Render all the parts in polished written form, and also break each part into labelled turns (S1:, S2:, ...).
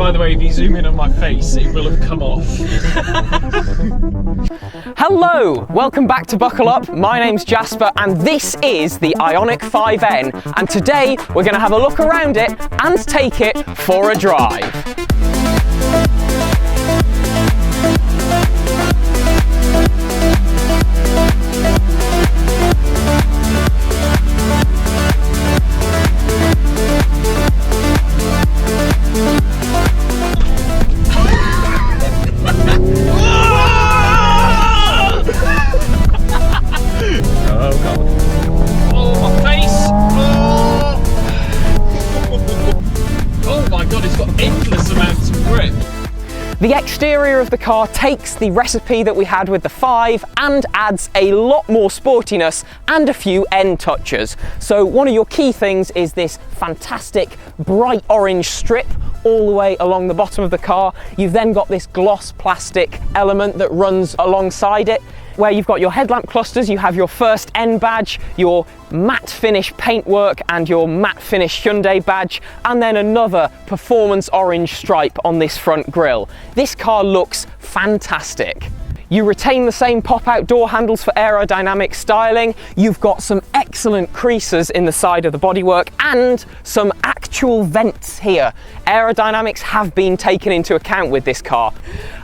S1: by the way, if you zoom in on my face, it will have come off.
S2: Hello, welcome back to Buckle Up. My name's Jasper and this is the IONIQ 5N, and today we're going to have a look around it and take it for a drive. The exterior of the car takes the recipe that we had with the 5 and adds a lot more sportiness and a few end touches. So one of your key things is this fantastic bright orange strip all the way along the bottom of the car. You've then got this gloss plastic element that runs alongside it, where you've got your headlamp clusters, you have your first N badge, your matte finish paintwork and your matte finish Hyundai badge, and then another performance orange stripe on this front grille. This car looks fantastic. You retain the same pop-out door handles for aerodynamic styling. You've got some excellent creases in the side of the bodywork and some actual vents here. Aerodynamics have been taken into account with this car.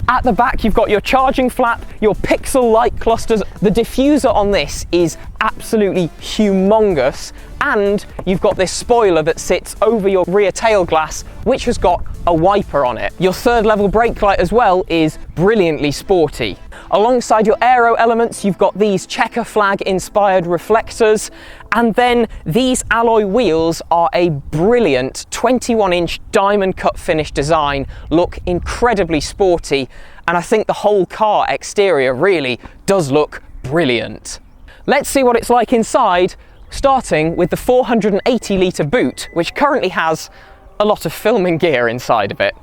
S2: At the back, you've got your charging flap, your pixel light clusters. The diffuser on this is absolutely humongous, and you've got this spoiler that sits over your rear tail glass, which has got a wiper on it. Your third level brake light as well is brilliantly sporty. Alongside your aero elements, you've got these checker flag inspired reflectors, and then these alloy wheels are a brilliant 21-inch diamond cut finish design, look incredibly sporty, and I think the whole car exterior really does look brilliant. Let's see what it's like inside, starting with the 480 litre boot, which currently has a lot of filming gear inside of it.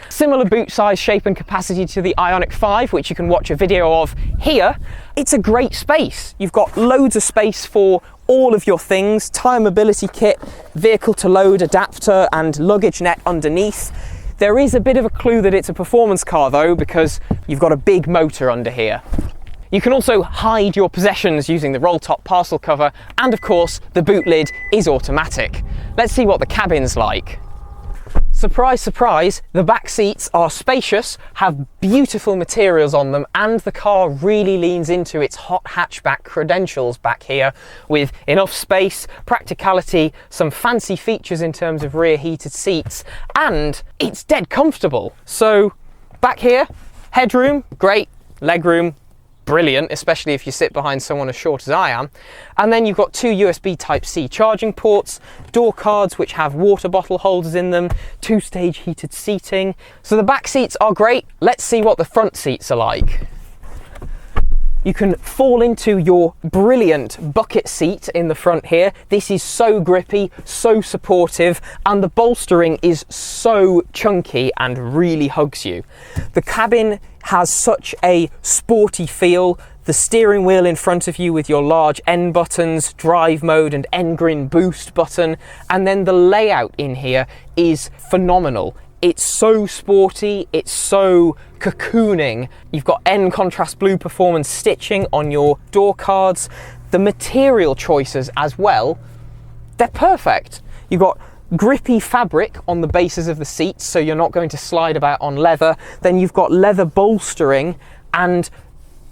S2: Similar boot size, shape and capacity to the IONIQ 5, which you can watch a video of here. It's a great space. You've got loads of space for all of your things, tyre mobility kit, vehicle to load adapter and luggage net underneath. There is a bit of a clue that it's a performance car though, because you've got a big motor under here. You can also hide your possessions using the roll top parcel cover, and of course the boot lid is automatic. Let's see what the cabin's like. Surprise, surprise, the back seats are spacious, have beautiful materials on them, and the car really leans into its hot hatchback credentials back here with enough space, practicality, some fancy features in terms of rear heated seats, and it's dead comfortable. So back here, headroom, great, legroom, brilliant, especially if you sit behind someone as short as I am. And then you've got two USB Type-C charging ports, door cards which have water bottle holders in them, 2-stage heated seating. So the back seats are great. Let's see what the front seats are like. You can fall into your brilliant bucket seat in the front here. This is so grippy, so supportive, and the bolstering is so chunky and really hugs you. The cabin has such a sporty feel. The steering wheel in front of you with your large N buttons, drive mode and N-Grin boost button, and then the layout in here is phenomenal. It's so sporty, it's so cocooning. You've got N contrast blue performance stitching on your door cards. The material choices as well, they're perfect. You've got grippy fabric on the bases of the seats, so you're not going to slide about on leather. Then you've got leather bolstering, and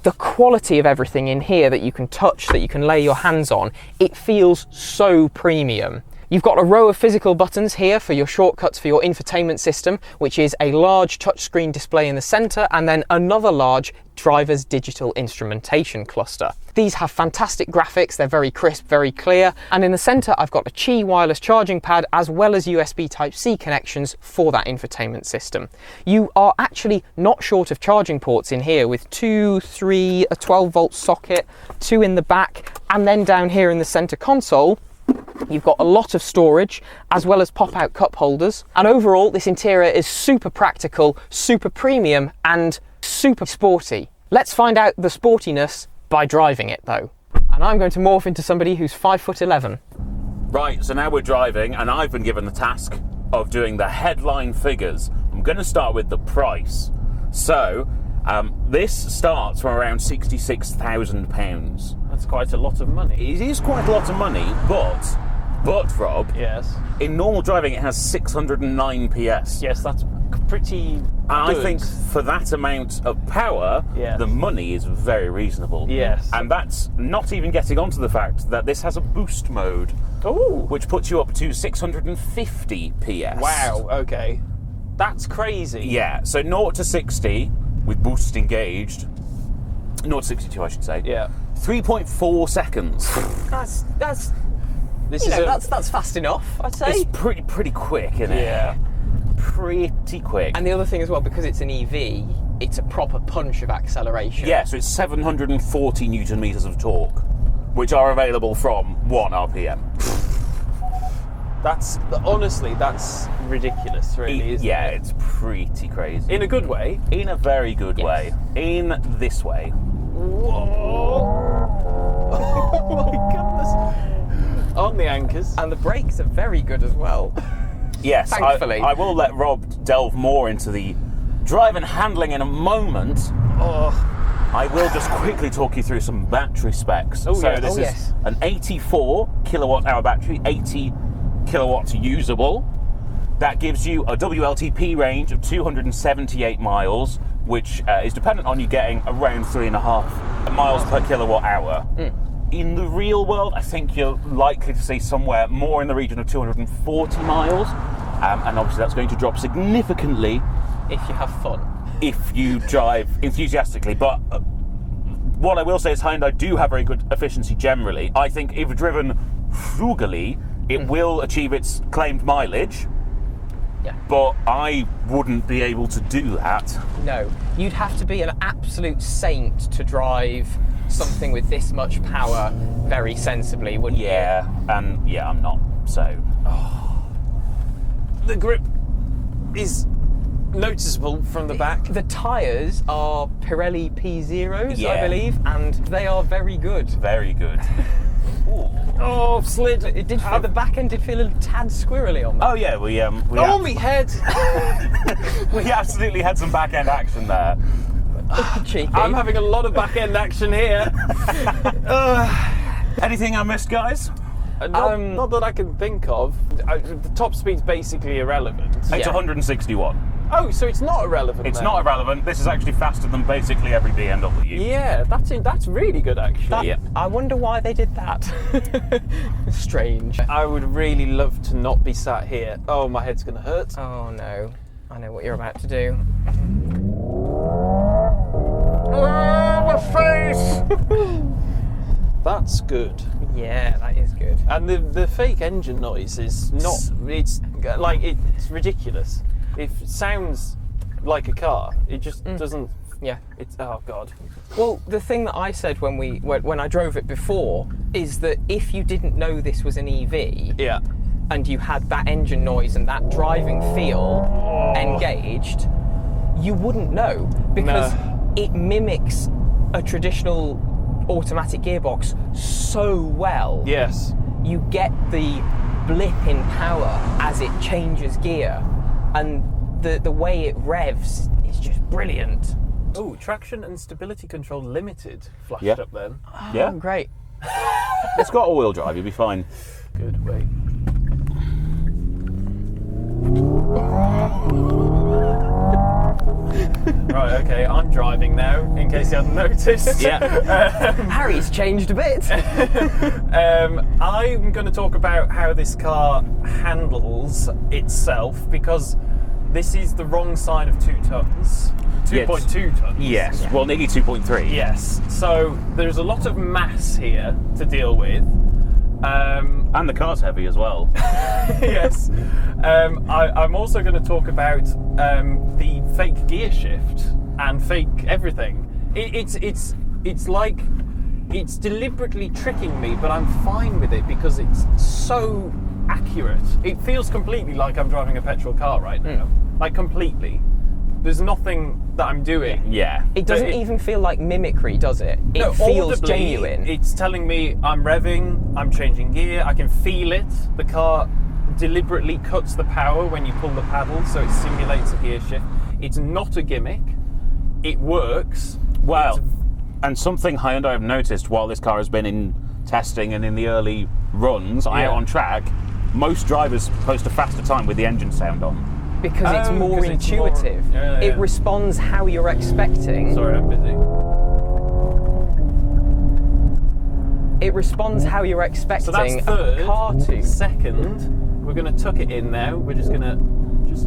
S2: the quality of everything in here that you can touch, that you can lay your hands on, it feels so premium. You've got a row of physical buttons here for your shortcuts for your infotainment system, which is a large touchscreen display in the center, and then another large driver's digital instrumentation cluster. These have fantastic graphics, they're very crisp, very clear, and in the center I've got a Qi wireless charging pad as well as USB Type-C connections for that infotainment system. You are actually not short of charging ports in here with 2, 3, a 12-volt socket, 2 in the back, and then down here in the center console you've got a lot of storage as well as pop-out cup holders, and overall this interior is super practical, super premium and super sporty. Let's find out the sportiness by driving it though. And I'm going to morph into somebody who's 5'11".
S3: Right, so now we're driving and I've been given the task of doing the headline figures I'm going to start with the price. So, this starts from around £66,000.
S1: That's quite a lot of money.
S3: It is quite a lot of money, but Rob,
S1: Yes.
S3: in normal driving it has 609 PS.
S1: Yes, that's pretty
S3: And
S1: good.
S3: I think for that amount of power,
S1: Yes.
S3: the money is very reasonable.
S1: Yes.
S3: And that's not even getting onto the fact that this has a boost mode,
S1: Ooh.
S3: which puts you up to 650 PS.
S1: Wow, okay. That's crazy.
S3: Yeah, so 0 to 60 with boost engaged, 0 to 62 I should say,
S1: Yeah.
S3: 3.4 seconds.
S2: That's
S1: This
S2: you
S1: is
S2: know,
S1: a,
S2: that's fast enough, I'd say.
S3: It's pretty quick, isn't it?
S1: Yeah.
S3: Pretty quick.
S2: And the other thing as well, because it's an EV, it's a proper punch of acceleration.
S3: Yeah, so it's 740 newton meters of torque, which are available from 1 RPM.
S1: That's honestly, that's ridiculous, really. Isn't
S3: Yeah,
S1: it?
S3: it's pretty crazy.
S1: In a good way.
S3: In a very good
S2: Yes.
S3: way. In this way.
S1: Whoa! Oh my goodness! On the anchors.
S2: And the brakes are very good as well.
S3: Yes,
S2: Thankfully.
S3: I will let Rob delve more into the drive and handling in a moment.
S1: Oh,
S3: I will just quickly talk you through some battery specs.
S1: Oh,
S3: so
S1: yes.
S3: this
S2: Oh,
S3: is
S2: yes.
S3: an 84 kilowatt hour battery, 80 kilowatts usable. That gives you a WLTP range of 278 miles, which is dependent on you getting around 3.5 miles per kilowatt hour. In the real world, I think you're likely to see somewhere more in the region of 240 miles. And obviously that's going to drop significantly
S2: If you have fun.
S3: if you drive enthusiastically. But what I will say is Hyundai do have very good efficiency generally. I think if driven frugally, it will achieve its claimed mileage.
S2: Yeah.
S3: But I wouldn't be able to do that.
S2: No, you'd have to be an absolute saint to drive something with this much power very sensibly, wouldn't
S3: Yeah, and yeah, I'm not. So
S1: the grip is noticeable from the back.
S2: you? The tyres are Pirelli P0s,
S3: Yeah.
S2: I believe, and they are very good.
S3: very good. Ooh.
S1: Oh, slid.
S2: It did feel, the back end did feel a tad squirrely on that.
S3: Oh yeah, we
S1: Oh, me head!
S3: we absolutely had some back end action there.
S2: Cheeky.
S1: I'm having a lot of back end action here.
S3: Anything I missed, guys?
S1: Not that I can think of. The top speed's basically irrelevant.
S3: It's
S2: Yeah.
S3: 161.
S1: Oh, so it's not irrelevant.
S3: It's
S1: then.
S3: not irrelevant. This is actually faster than basically every BMW.
S1: Yeah, that's really good actually.
S3: Yeah.
S2: I wonder why they did that. Strange.
S1: I would really love to not be sat here. Oh, my head's gonna hurt.
S2: Oh no, I know what you're about to do.
S3: Oh, my face!
S1: That's good.
S2: Yeah, that is good.
S1: And the fake engine noise is not. It's like it's ridiculous. It sounds like a car. It just doesn't.
S2: Yeah.
S1: It's oh god.
S2: Well, the thing that I said when I drove it before is that if you didn't know this was an EV
S1: Yeah.
S2: and you had that engine noise and that driving feel engaged, you wouldn't know because it mimics a traditional automatic gearbox so well.
S1: Yes.
S2: You get the blip in power as it changes gear, and the way it revs is just brilliant.
S1: Oh, traction and stability control limited flashed
S3: Yeah.
S1: up then.
S3: Yeah,
S2: Oh, great.
S3: it's got all-wheel drive. You'll be fine.
S1: Good way. Right, okay, I'm driving now, in case you hadn't noticed.
S3: Yeah.
S2: Harry's changed a bit.
S1: I'm going to talk about how this car handles itself, because this is the wrong side of 2 tons. 2.2 tons.
S3: Yes. Well, nearly 2.3.
S1: Yes. So there's a lot of mass here to deal with.
S3: And the car's heavy as well.
S1: Yes. I'm also going to talk about the fake gear shift and fake everything. It's like it's deliberately tricking me, but I'm fine with it because it's so accurate. It feels completely like I'm driving a petrol car right now. Like completely. There's nothing that I'm doing.
S3: Yeah.
S2: It doesn't even feel like mimicry, does it? It feels
S1: audibly,
S2: genuine.
S1: It's telling me I'm revving, I'm changing gear, I can feel it. The car deliberately cuts the power when you pull the paddle, so it simulates a gear shift. It's not a gimmick. It works.
S3: Well, and something Hyundai have noticed while this car has been in testing and in the early runs out on track, most drivers post a faster time with the engine sound on.
S2: Because it's more intuitive.
S1: Yeah.
S2: It responds how you're expecting.
S1: Sorry, I'm busy.
S2: It responds how you're expecting
S1: So that's third.
S2: a car to.
S1: Second, we're going to tuck it in now. We're just going to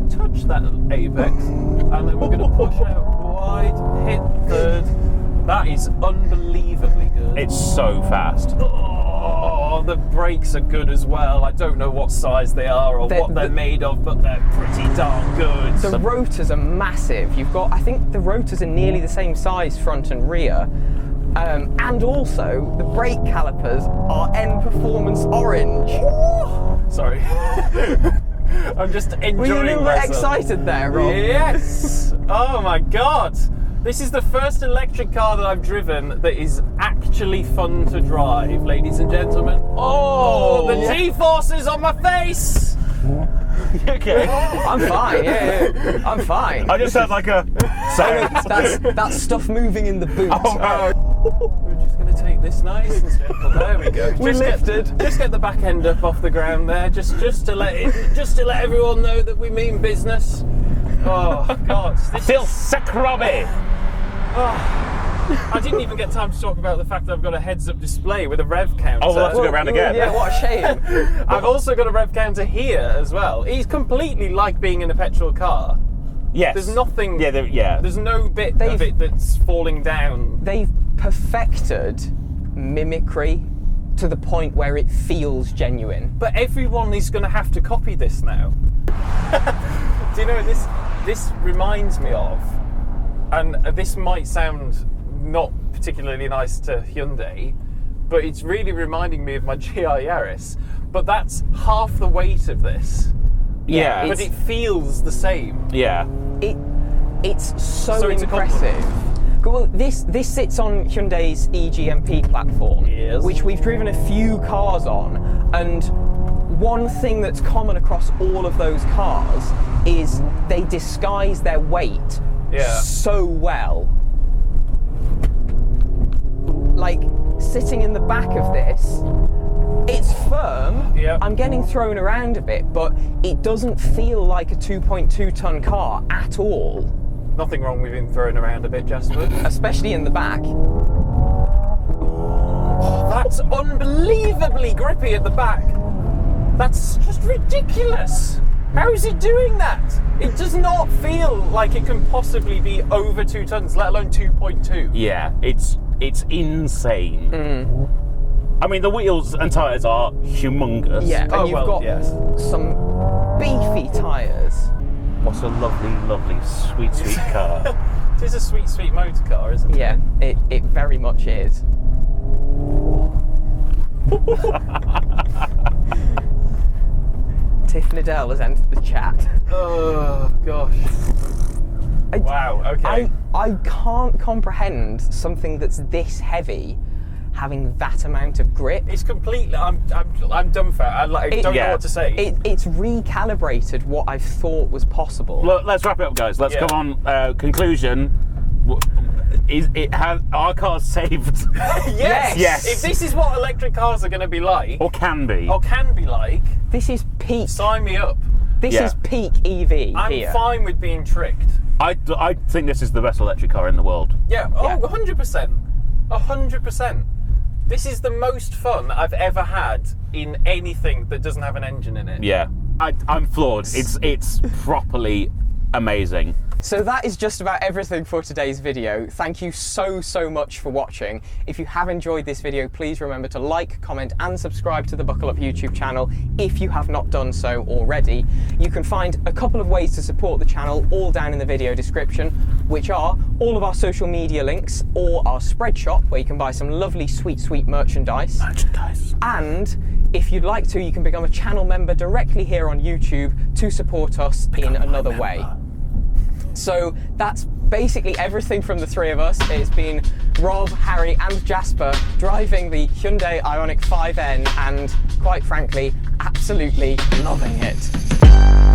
S1: touch that apex, and then we're going to push out wide, hit third. That is unbelievably good.
S3: It's so fast.
S1: Oh, the brakes are good as well. I don't know what size they are or what they're made of, but they're pretty darn good.
S2: The rotors are massive. You've got, I think the rotors are nearly the same size front and rear. And also, the brake calipers are N Performance Orange.
S1: Sorry. I'm just enjoying
S2: Were you a little bit
S1: myself.
S2: excited there, Rob?
S1: Yes! Oh my god! This is the first electric car that I've driven that is actually fun to drive, ladies and gentlemen. Oh, the G-forces on my face!
S3: Okay.
S2: I'm fine, yeah. I'm fine.
S3: I just heard like a sound.
S2: That's stuff moving in the boot.
S1: We're just going to take this nice and simple. There we go.
S2: We lifted.
S1: Just get the back end up off the ground there, just to let everyone know that we mean business. Oh God!
S3: Still sick, Robbie.
S1: I didn't even get time to talk about the fact that I've got a heads-up display with a rev counter.
S3: Oh, we'll have to go around again.
S2: Yeah, what a shame.
S1: I've also got a rev counter here as well. It's completely like being in a petrol car.
S3: Yes.
S1: There's nothing.
S3: Yeah.
S1: There's no bit of it that's falling down.
S2: They've perfected mimicry to the point where it feels genuine.
S1: But everyone is going to have to copy this now. Do you know what this reminds me of? And this might sound not particularly nice to Hyundai, but it's really reminding me of my GR Yaris. But that's half the weight of this.
S3: Yeah.
S1: But it feels the same.
S3: Yeah.
S2: It's so
S1: it's a
S2: impressive. Well, this sits on Hyundai's eGMP platform,
S1: Yes.
S2: which we've driven a few cars on, and one thing that's common across all of those cars is they disguise their weight so well. Like, sitting in the back of this, it's firm.
S1: Yeah.
S2: I'm getting thrown around a bit, but it doesn't feel like a 2.2 ton car at all.
S1: Nothing wrong with him throwing around a bit, Jasper.
S2: Especially in the back.
S1: That's unbelievably grippy at the back. That's just ridiculous. How is it doing that? It does not feel like it can possibly be over 2 tons, let alone 2.2.
S3: Yeah. It's insane. I mean, the wheels and tyres are humongous.
S2: Yeah, and you've got some beefy tyres.
S3: What a lovely, lovely, sweet, sweet car.
S1: It is a sweet, sweet motor car, isn't it?
S2: Yeah, it very much is. Tiff Liddell has entered the chat.
S1: Oh, gosh. Wow, okay.
S2: I can't comprehend something that's this heavy having that amount of grip.
S1: It's completely. I'm dumbfounded. I don't know what to say.
S2: It's recalibrated what I thought was possible.
S3: Look, let's wrap it up, guys. Let's come on. Conclusion. Our cars saved?
S1: Yes. If this is what electric cars are going to be like,
S3: or can be,
S2: this is peak.
S1: Sign me up.
S2: This is peak EV.
S1: I'm fine with being tricked.
S3: I think this is the best electric car in the world.
S1: Yeah. Oh, 100%. 100%. This is the most fun I've ever had in anything that doesn't have an engine in it.
S3: Yeah. I'm floored. It's properly amazing.
S2: So that is just about everything for today's video. Thank you so much for watching. If you have enjoyed this video, please remember to like, comment and subscribe to the Buckle Up YouTube channel if you have not done so already. You can find a couple of ways to support the channel all down in the video description, which are all of our social media links or our spread shop where you can buy some lovely sweet merchandise. And if you'd like to, you can become a channel member directly here on YouTube to support us in another way. So that's basically everything from the three of us. It's been Rob, Harry and Jasper driving the Hyundai IONIQ 5N and quite frankly absolutely loving it.